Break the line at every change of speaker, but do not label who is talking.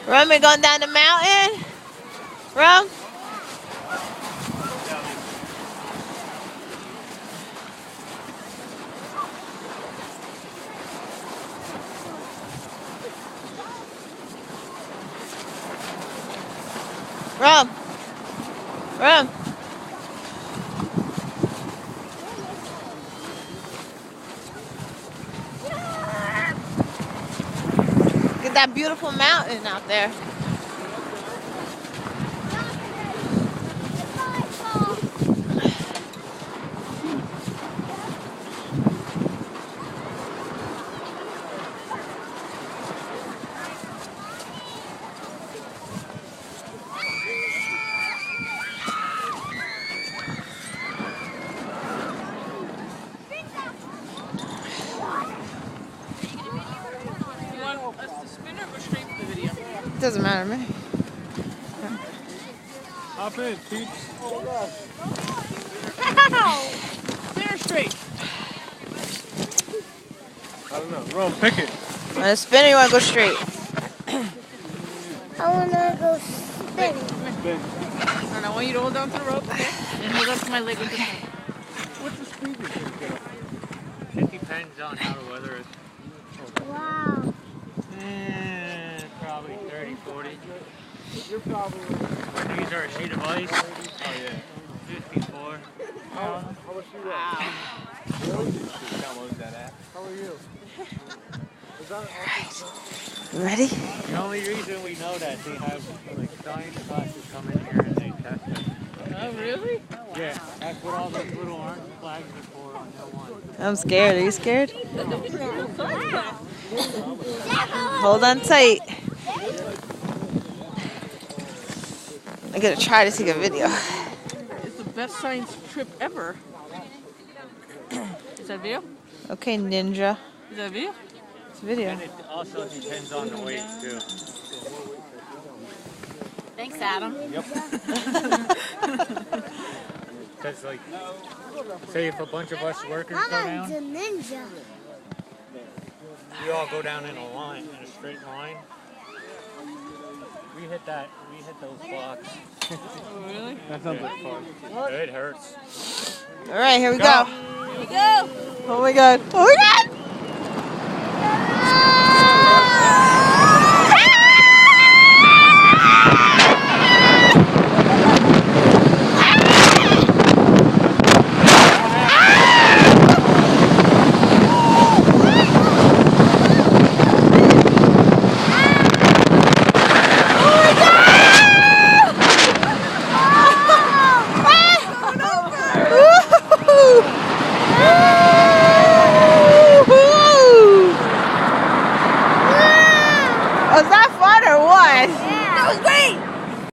Rum, we going down the mountain? Rum? Rum? Rum? Look at that beautiful mountain out there. Doesn't matter to me.
Hop in, peeps.
Ow! Spinner straight.
I don't know. Ron, pick it.
Want to spin or you want to go straight?
I want to go spinning.
Spin.
And I want you to hold on to the rope, okay? And hold on to my leg with the hand.
What's the speed you can get up?
It depends on how the weather is.
Wow.
Probably 30, 40.
You're probably...
These are a sheet of ice.
Oh, yeah.
54.
How much you got? Really? Download that app. How are you? Is that
You ready?
The only reason we know that they have like science classes come in here and they test it.
Oh, really?
Yeah, that's what all those little orange flags are for on Hill 1.
I'm scared. Are you scared? Hold on tight. I'm gonna try to take a video.
It's the best science trip ever. Is that video?
Okay, ninja.
Is that video?
It's a video.
And it also depends on the weight too.
Thanks, Adam.
Yep. Because like, say if a bunch of us workers go
I'm a
down,
ninja.
we all go down in a line, in a straight line. We hit those blocks.
Oh, really?
That sounds like fun.
It hurts.
All right, here we go.
Here we go.
Oh my god. Oh my god.